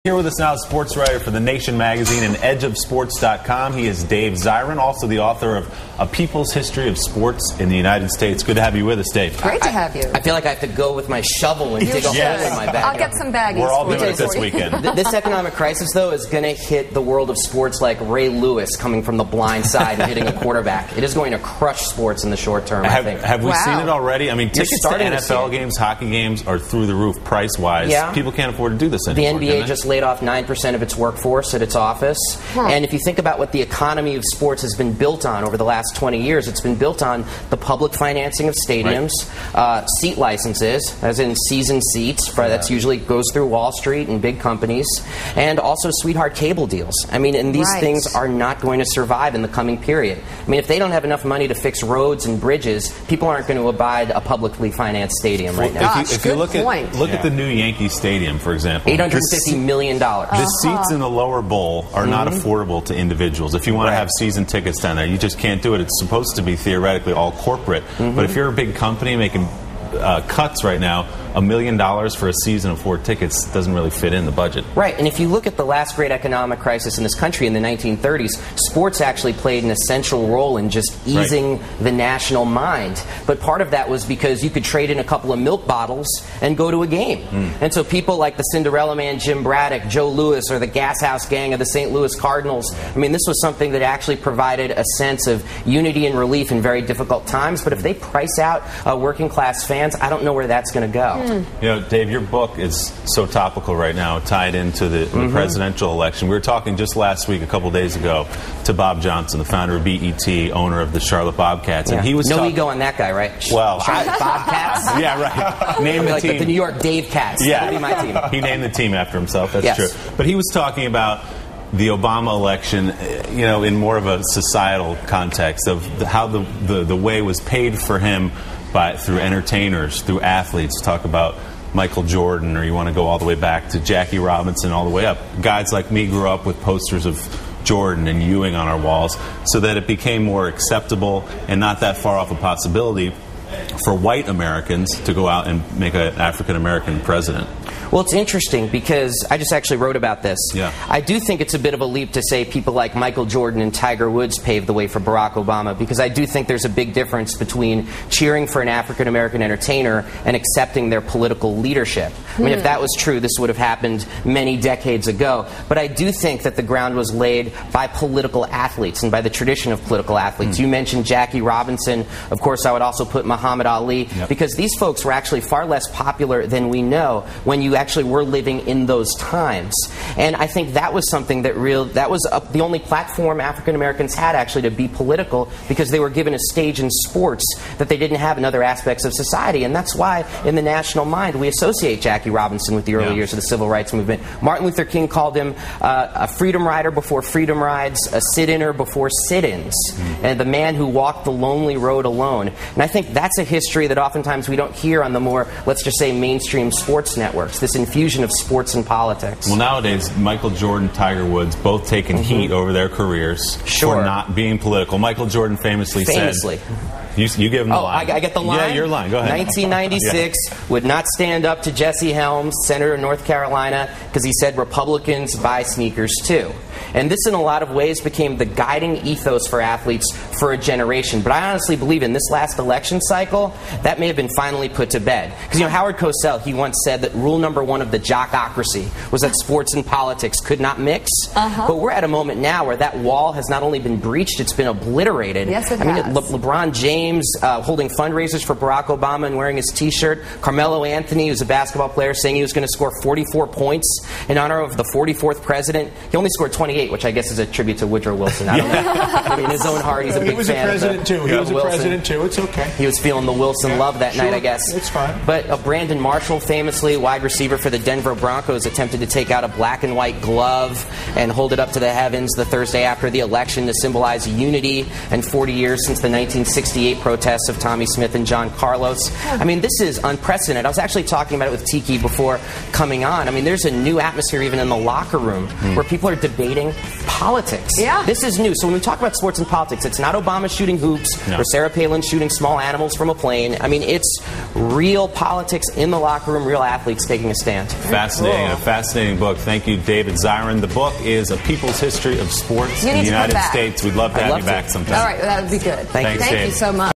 Here with us now, sports writer for The Nation magazine and edgeofsports.com. He is Dave Zirin, also the author of A People's History of Sports in the United States. Good to have you with us, Dave. Great to have you. I feel like I have to go with my shovel and dig a hole in my bag. I'll get some baggies. We're all doing it this weekend. This economic crisis, though, is going to hit the world of sports like Ray Lewis coming from the blind side and hitting a quarterback. It is going to crush sports in the short term, I think. Have we seen it already? I mean, tickets to NFL games, hockey games are through the roof price-wise. Yeah. People can't afford to do this anymore. The NBA just laid off 9% of its workforce at its office. And if you think about what the economy of sports has been built on over the last 20 years, it's been built on the public financing of stadiums, seat licenses, as in season seats, that's usually goes through Wall Street and big companies, and also sweetheart cable deals. I mean, and these things are not going to survive in the coming period. I mean, if they don't have enough money to fix roads and bridges, people aren't going to abide a publicly financed stadium right now. If you look at the new Yankee Stadium, for example, $850 million. The seats in the lower bowl are not affordable to individuals. If you want to have season tickets down there, you just can't do it. It's supposed to be theoretically all corporate. But if you're a big company making cuts right now, $1 million for a season of 4 tickets doesn't really fit in the budget. Right, and if you look at the last great economic crisis in this country in the 1930s, sports actually played an essential role in just easing the national mind. But part of that was because you could trade in a couple of milk bottles and go to a game. And so people like the Cinderella Man Jim Braddock, Joe Louis, or the Gas House Gang of the St. Louis Cardinals, I mean, this was something that actually provided a sense of unity and relief in very difficult times. But if they price out working class fans, I don't know where that's going to go. You know, Dave, your book is so topical right now, tied into the presidential election. We were talking just last week, a couple days ago, to Bob Johnson, the founder of BET, owner of the Charlotte Bobcats, and he was no ego on that guy, right? Well, Charlotte Bobcats. Yeah, right. Name the like team. The New York Dave Cats. Yeah, that'd be my team. He named the team after himself. That's true. But he was talking about the Obama election, you know, in more of a societal context of how the way was paid for him through entertainers, through athletes. Talk about Michael Jordan, or you want to go all the way back to Jackie Robinson, all the way up. Guys like me grew up with posters of Jordan and Ewing on our walls, so that it became more acceptable and not that far off a possibility for white Americans to go out and make an African-American president. Well, it's interesting because I just actually wrote about this. Yeah. I do think it's a bit of a leap to say people like Michael Jordan and Tiger Woods paved the way for Barack Obama, because I do think there's a big difference between cheering for an African-American entertainer and accepting their political leadership. I mean, if that was true, this would have happened many decades ago. But I do think that the ground was laid by political athletes and by the tradition of political athletes. You mentioned Jackie Robinson. Of course, I would also put Muhammad Ali, because these folks were actually far less popular than we know when you actually were living in those times. And I think that was something that was the only platform African Americans had actually to be political, because they were given a stage in sports that they didn't have in other aspects of society. And that's why in the national mind we associate Jackie Robinson with the early years of the civil rights movement. Martin Luther King called him a freedom rider before freedom rides, a sit-inner before sit-ins, and the man who walked the lonely road alone. And I think that's a history that oftentimes we don't hear on the more, let's just say, mainstream sports networks, this infusion of sports and politics. Well, nowadays, Michael Jordan, Tiger Woods, both taking heat over their careers for not being political. Michael Jordan famously said... You give him the line. I get the line? Yeah, your line. Go ahead. 1996, would not stand up to Jesse Helms, senator of North Carolina, because he said Republicans buy sneakers too. And this, in a lot of ways, became the guiding ethos for athletes for a generation. But I honestly believe in this last election cycle, that may have been finally put to bed. Because, you know, Howard Cosell, he once said that rule number 1 of the jockocracy was that sports and politics could not mix. But we're at a moment now where that wall has not only been breached, it's been obliterated. Yes, it has. I mean, LeBron James holding fundraisers for Barack Obama and wearing his T-shirt. Carmelo Anthony, who's a basketball player, saying he was going to score 44 points in honor of the 44th president. He only scored 28, which I guess is a tribute to Woodrow Wilson. I don't know. I mean, in his own heart, he's a big fan. He was a president, too. He was a president, too. It's okay. He was feeling the Wilson love that night, I guess. It's fine. But Brandon Marshall, famously wide receiver for the Denver Broncos, attempted to take out a black and white glove and hold it up to the heavens the Thursday after the election to symbolize unity and 40 years since the 1968 hate protests of Tommy Smith and John Carlos. I mean, this is unprecedented. I was actually talking about it with Tiki before coming on. I mean, there's a new atmosphere even in the locker room where people are debating politics. Yeah. This is new. So when we talk about sports and politics, it's not Obama shooting hoops or Sarah Palin shooting small animals from a plane. I mean, it's real politics in the locker room, real athletes taking a stand. Fascinating. Cool. A fascinating book. Thank you, David Zirin. The book is A People's History of Sports in the United States. We'd love to have you back sometime. All right, that would be good. Thank you. Thank you so much.